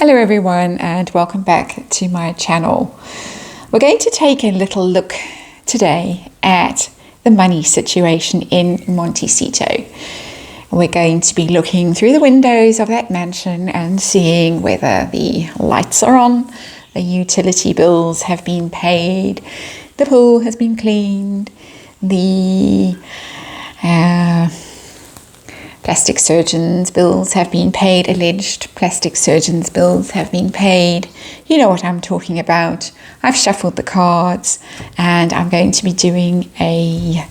Hello everyone and welcome back to my channel. We're going to take a little look today at the money situation in Montecito. We're going to be looking through the windows of that mansion and seeing whether the lights are on, the utility bills have been paid, the pool has been cleaned, the plastic surgeon's bills have been paid, alleged plastic surgeon's bills have been paid. You know what I'm talking about. I've shuffled the cards and I'm going to be doing a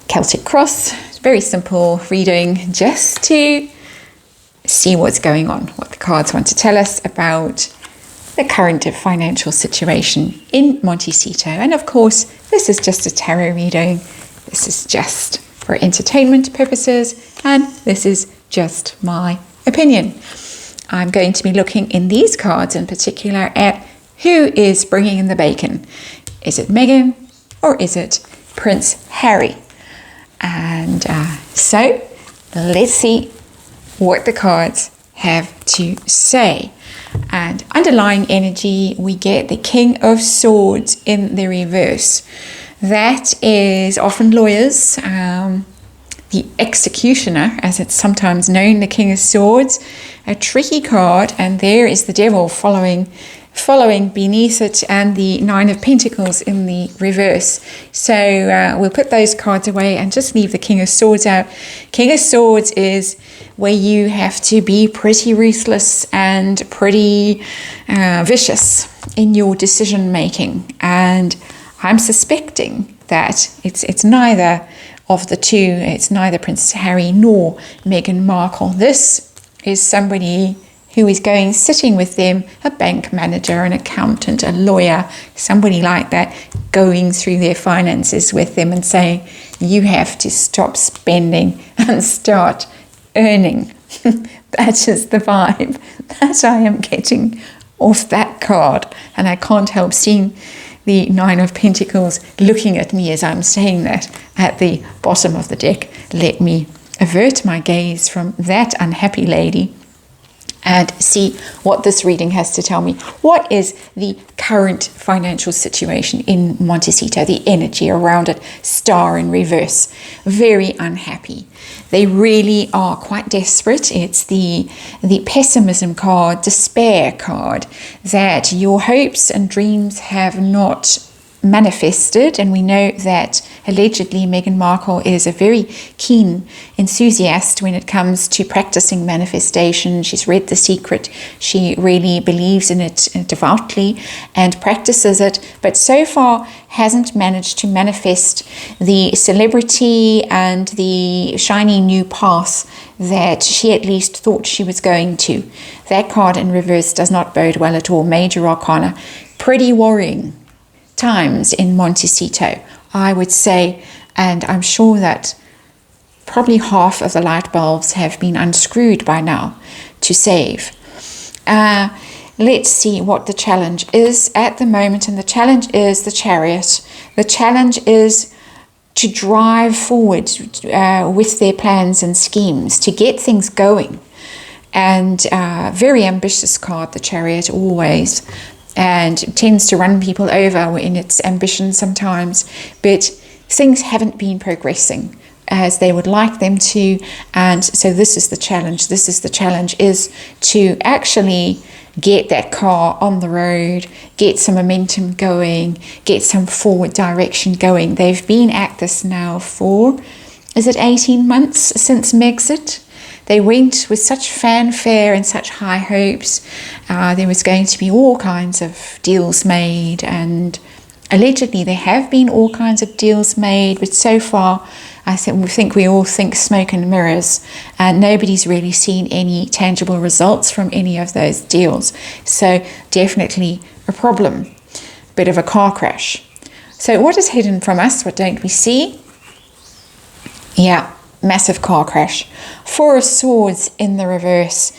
Celtic cross. It's very simple reading just to see what's going on, what the cards want to tell us about the current financial situation in Montecito. And of course, this is just a tarot reading. This is just for entertainment purposes, and this is just my opinion. I'm going to be looking in these cards in particular at who is bringing in the bacon. Is it Meghan or is it Prince Harry? And so let's see what the cards have to say. And underlying energy, we get the King of Swords in the reverse. That is often lawyers, the executioner, as it's sometimes known, the King of Swords, a tricky card, and there is the devil following beneath it, and the Nine of Pentacles in the reverse. So we'll put those cards away and just leave the King of Swords out. King of Swords is where you have to be pretty ruthless and pretty vicious in your decision making, and I'm suspecting that it's neither of the two. It's neither Prince Harry nor Meghan Markle. This is somebody who is sitting with them, a bank manager, an accountant, a lawyer, somebody like that, going through their finances with them and saying, you have to stop spending and start earning. That is the vibe that I am getting off that card. And I can't help seeing the Nine of Pentacles looking at me as I'm saying that at the bottom of the deck. Let me avert my gaze from that unhappy lady and see what this reading has to tell me. What is the current financial situation in Montecito? The energy around it, star in reverse, very unhappy. They really are quite desperate. It's the pessimism card, despair card, that your hopes and dreams have not manifested. And we know that allegedly Meghan Markle is a very keen enthusiast when it comes to practicing manifestation. She's read The Secret. She really believes in it devoutly and practices it, but so far hasn't managed to manifest the celebrity and the shiny new path that she at least thought she was going to. That card in reverse does not bode well at all. Major Arcana. Pretty worrying times in Montecito, I would say, and I'm sure that probably half of the light bulbs have been unscrewed by now to save. Let's see what the challenge is at the moment, and the challenge is the Chariot. The challenge is to drive forward with their plans and schemes to get things going, and very ambitious card, the Chariot, always, and tends to run people over in its ambition sometimes, but things haven't been progressing as they would like them to. And so this is the challenge. Is to actually get that car on the road, get some momentum going, get some forward direction going. They've been at this now for, is it 18 months since Megxit? They went with such fanfare and such high hopes. There was going to be all kinds of deals made, and allegedly there have been all kinds of deals made, but so far I think we all think smoke and mirrors, and nobody's really seen any tangible results from any of those deals. So definitely a problem, bit of a car crash. So what is hidden from us? What don't we see? Yeah, massive car crash. Four of Swords in the reverse.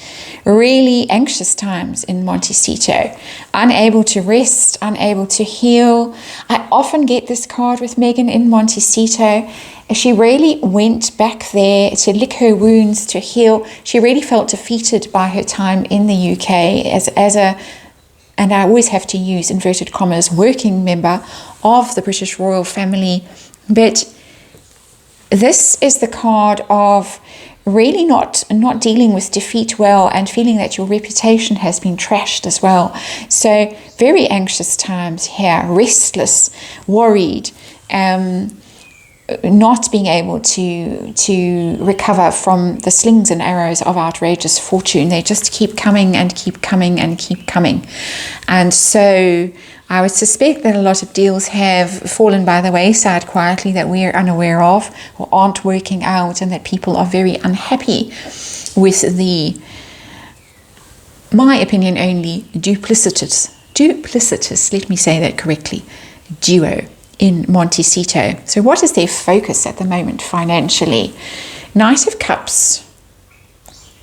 Really anxious times in Montecito. Unable to rest, unable to heal. I often get this card with Meghan in Montecito. She really went back there to lick her wounds, to heal. She really felt defeated by her time in the UK as a, and I always have to use inverted commas, working member of the British royal family. But this is the card of really not dealing with defeat well and feeling that your reputation has been trashed as well. So very anxious times here, restless, worried, not being able to recover from the slings and arrows of outrageous fortune. They just keep coming and keep coming and keep coming. And so I would suspect that a lot of deals have fallen by the wayside quietly that we're unaware of or aren't working out, and that people are very unhappy with the, my opinion only, duplicitous, let me say that correctly, duo in Montecito. So what is their focus at the moment financially? Knight of Cups.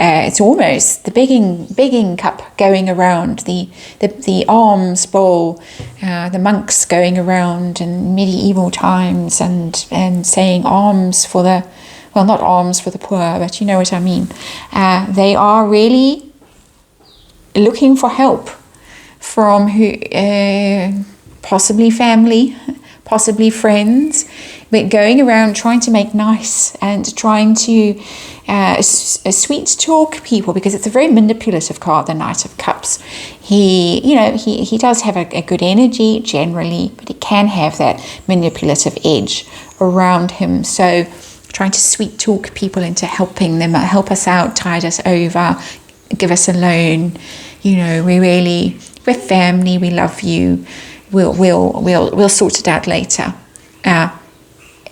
It's almost the begging cup going around, the alms bowl, the monks going around in medieval times and saying alms for the, well, not alms for the poor, but you know what I mean. They are really looking for help from possibly family, possibly friends, but going around trying to make nice and trying to sweet talk people, because it's a very manipulative card, the Knight of Cups. He does have a good energy generally, but he can have that manipulative edge around him. So trying to sweet talk people into helping them, help us out, tide us over, give us a loan. We're family, we love you. We'll sort it out later.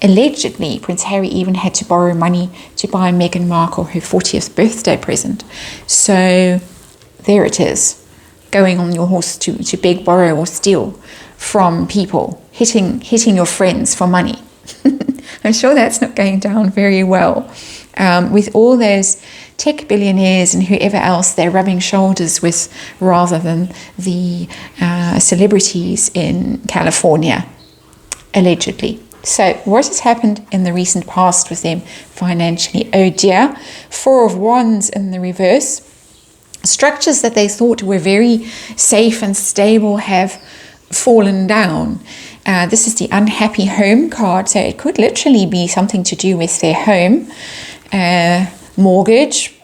Allegedly, Prince Harry even had to borrow money to buy Meghan Markle her 40th birthday present. So there it is, going on your horse to beg, borrow or steal from people, hitting your friends for money. I'm sure that's not going down very well. With all those tech billionaires and whoever else they're rubbing shoulders with, rather than the celebrities in California, allegedly. So what has happened in the recent past with them financially? Oh dear. Four of Wands in the reverse. Structures that they thought were very safe and stable have fallen down. This is the unhappy home card, so it could literally be something to do with their home, mortgage,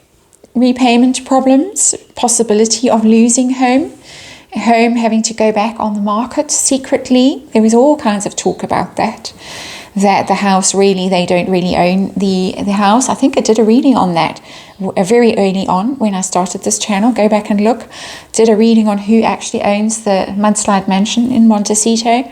repayment problems, possibility of losing home having to go back on the market secretly. There was all kinds of talk about that the house really, they don't really own the house. I think I did a reading on that very early on when I started this channel. Go back and look. Did a reading on who actually owns the mudslide mansion in Montecito.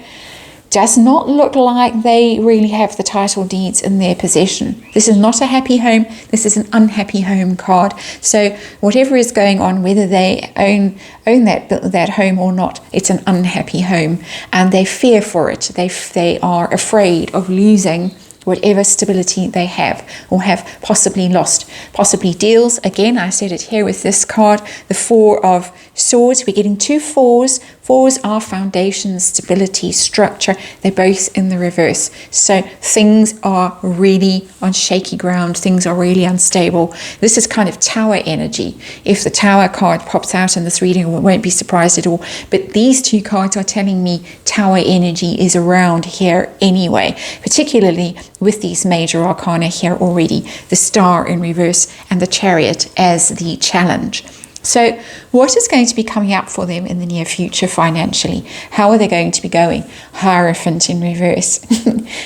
Does not look like they really have the title deeds in their possession. This is not a happy home. This is an unhappy home card. So whatever is going on, whether they own that home or not, it's an unhappy home, and they fear for it. They are afraid of losing whatever stability they have or have possibly lost. Possibly deals. Again, I said it here with this card, the Four of Swords. We're getting two fours. Fours are foundation, stability, structure. They're both in the reverse. So things are really on shaky ground. Things are really unstable. This is kind of tower energy. If the tower card pops out in this reading, I won't be surprised at all. But these two cards are telling me tower energy is around here anyway, particularly with these major arcana here already, the Star in reverse and the Chariot as the challenge. So what is going to be coming up for them in the near future financially? How are they going to be going? Hierophant in reverse.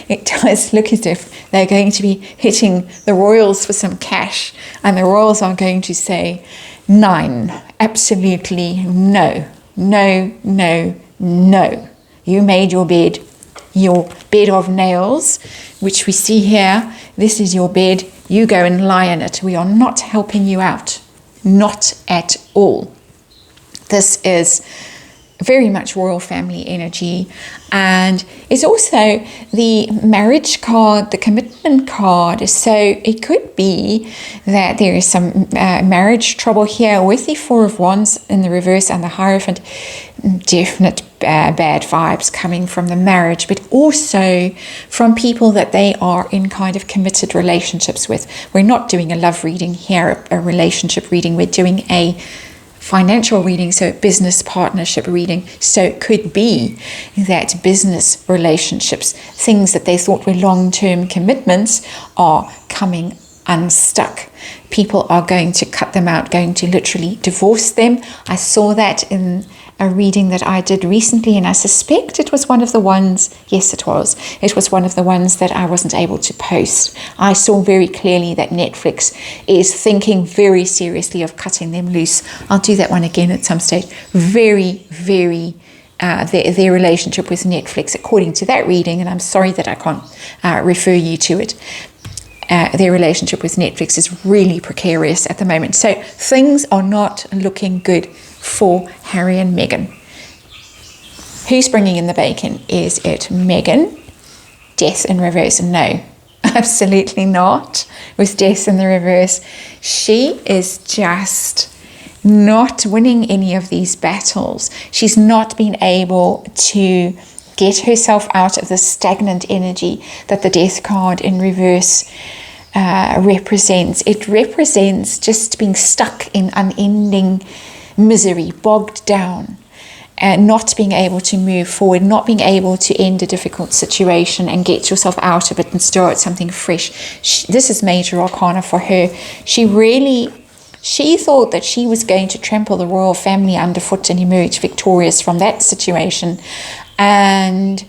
It does look as if they're going to be hitting the royals for some cash, and the royals are going to say, 9, absolutely no, no, no, no. You made your bed of nails, which we see here. This is your bed. You go and lie in it. We are not helping you out. Not at all. This is very much royal family energy. And it's also the marriage card, the commitment card. So it could be that there is some marriage trouble here with the Four of Wands in the reverse and the Hierophant. Definite bad vibes coming from the marriage, but also from people that they are in kind of committed relationships with. We're not doing a love reading here, a relationship reading. We're doing a financial reading, so business partnership reading. So it could be that business relationships, things that they thought were long-term commitments, are coming unstuck. People are going to cut them out, going to literally divorce them. I saw that in a reading that I did recently, and I suspect it was one of the ones, yes it was one of the ones that I wasn't able to post. I saw very clearly that Netflix is thinking very seriously of cutting them loose. I'll do that one again at some stage. Very, very their relationship with Netflix, according to that reading, and I'm sorry that I can't refer you to it. Their relationship with Netflix is really precarious at the moment. So things are not looking good for Harry and Meghan. Who's bringing in the bacon? Is it Meghan? Death in reverse? No, absolutely not. With death in the reverse, she is just not winning any of these battles. She's not been able to get herself out of the stagnant energy that the death card in reverse represents. It represents just being stuck in unending misery, bogged down, and not being able to move forward, not being able to end a difficult situation and get yourself out of it and start something fresh. This is major arcana for her. She thought that she was going to trample the royal family underfoot and emerge victorious from that situation, and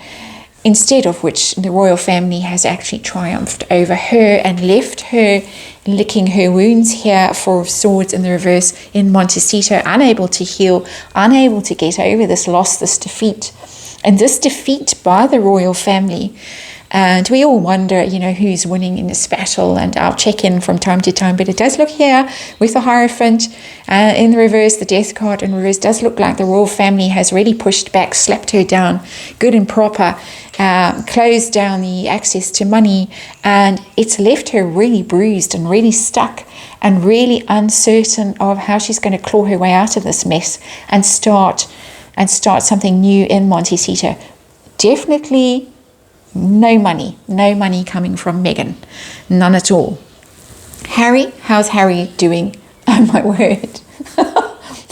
instead of which the royal family has actually triumphed over her and left her licking her wounds here, Four of Swords in the reverse in Montecito, unable to heal, unable to get over this loss, this defeat. And this defeat by the royal family. And we all wonder, who's winning in this battle, and I'll check in from time to time. But it does look here with the Hierophant in the reverse, the death card in reverse, does look like the royal family has really pushed back, slapped her down good and proper, closed down the access to money, and it's left her really bruised and really stuck and really uncertain of how she's going to claw her way out of this mess and start something new in Montecito. Definitely no money coming from Meghan, none at all. Harry, how's Harry doing? Oh my word,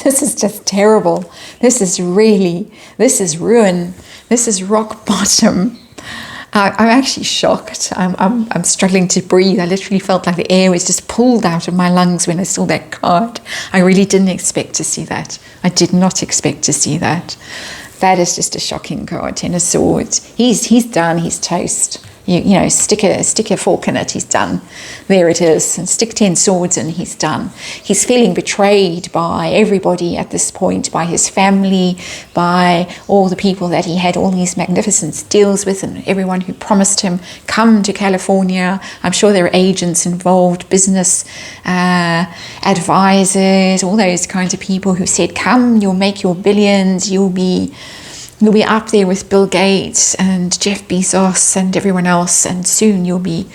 this is just terrible. This is ruin. This is rock bottom. I'm actually shocked. I'm struggling to breathe. I literally felt like the air was just pulled out of my lungs when I saw that card. I really didn't expect to see that. I did not expect to see that. That is just a shocking card. Ten of Swords. He's done. He's toast. Stick a fork in it. He's done. There it is. And stick 10 swords in. He's done. He's feeling betrayed by everybody at this point, by his family, by all the people that he had all these magnificent deals with, and everyone who promised him come to California. I'm sure there are agents involved, business advisors, all those kinds of people who said, "Come, you'll make your billions. You'll be up there with Bill Gates and Jeff Bezos and everyone else, and soon you'll be,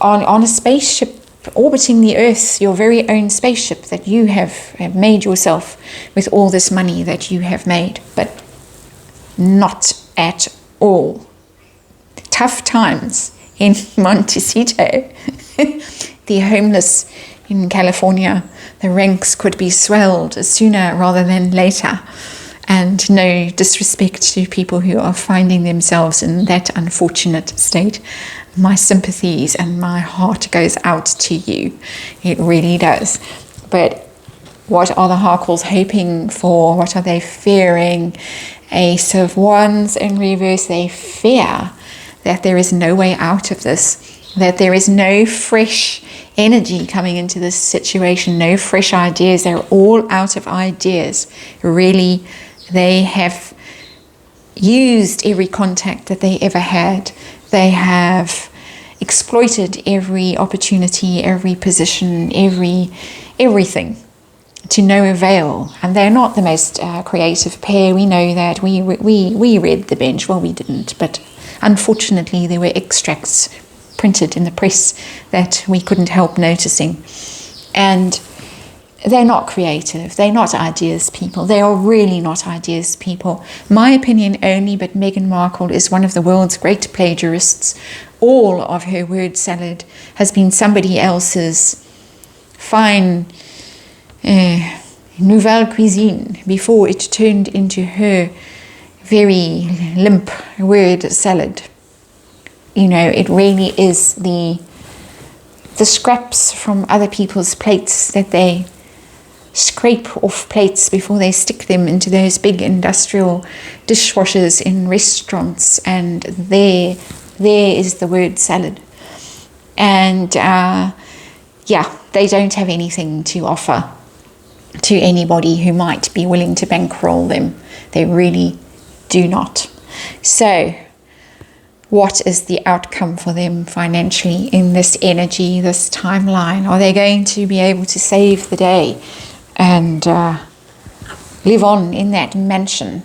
on a spaceship orbiting the Earth, your very own spaceship that you have made yourself with all this money that you have made." But not at all. Tough times in Montecito. The homeless in California, the ranks could be swelled sooner rather than later. And no disrespect to people who are finding themselves in that unfortunate state. My sympathies and my heart goes out to you. It really does. But what are the Harkles hoping for? What are they fearing? Ace of Wands in reverse. They fear that there is no way out of this, that there is no fresh energy coming into this situation, no fresh ideas. They're all out of ideas. Really, they have used every contact that they ever had. They have exploited every opportunity, every position, everything to no avail. And they're not the most creative pair. We know that. We read the bench. Well, we didn't, but unfortunately there were extracts printed in the press that we couldn't help noticing. And they're not creative. They're not ideas people. They are really not ideas people. My opinion only, but Meghan Markle is one of the world's great plagiarists. All of her word salad has been somebody else's fine nouvelle cuisine before it turned into her very limp word salad. You know, it really is the scraps from other people's plates that they scrape off plates before they stick them into those big industrial dishwashers in restaurants, and there is the word salad. And they don't have anything to offer to anybody who might be willing to bankroll them. They really do not. So what is the outcome for them financially in this energy, this timeline? Are they going to be able to save the day and live on in that mansion?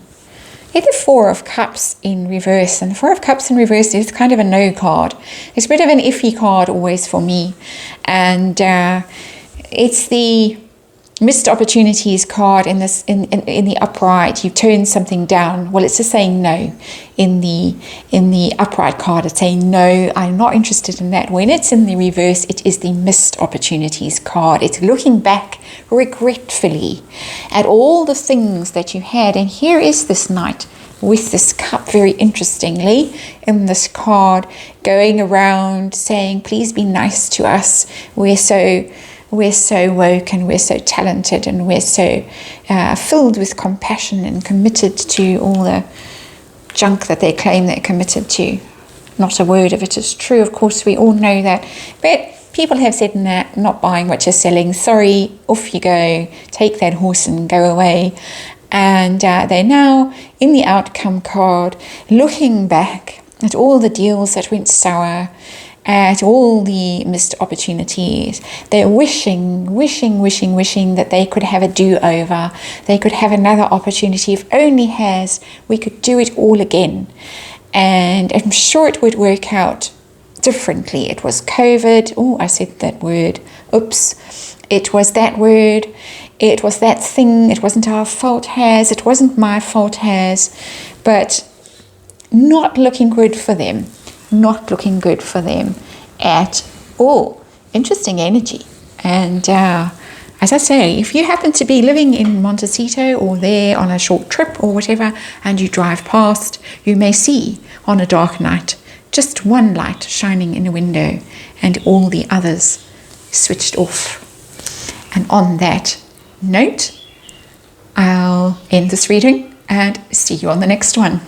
It's the Four of Cups in reverse, and the Four of Cups in reverse is kind of a no card. It's a bit of an iffy card always for me, and it's the missed opportunities card in this in the upright. You turn something down. Well, it's just saying no. In the upright card, it's saying no, I'm not interested in that. When it's in the reverse, it is the missed opportunities card. It's looking back regretfully at all the things that you had. And here is this knight with this cup, very interestingly, in this card, going around saying, please be nice to us. We're so woke, and we're so talented, and we're so filled with compassion and committed to all the junk that they claim they're committed to. Not a word of it is true. Of course, we all know that. But people have said, nah, not buying what you're selling. Sorry, off you go. Take that horse and go away. And they're now in the outcome card, looking back at all the deals that went sour, at all the missed opportunities. They're wishing that they could have a do-over. They could have another opportunity. If only we could do it all again. And I'm sure it would work out differently. It was COVID. Oh, I said that word. Oops. It was that word. It was that thing. It wasn't our fault, it wasn't my fault, but not looking good for them. Not looking good for them at all. Interesting energy. And as I say, if you happen to be living in Montecito or there on a short trip or whatever, and you drive past, you may see on a dark night just one light shining in a window and all the others switched off. And on that note, I'll end this reading and see you on the next one.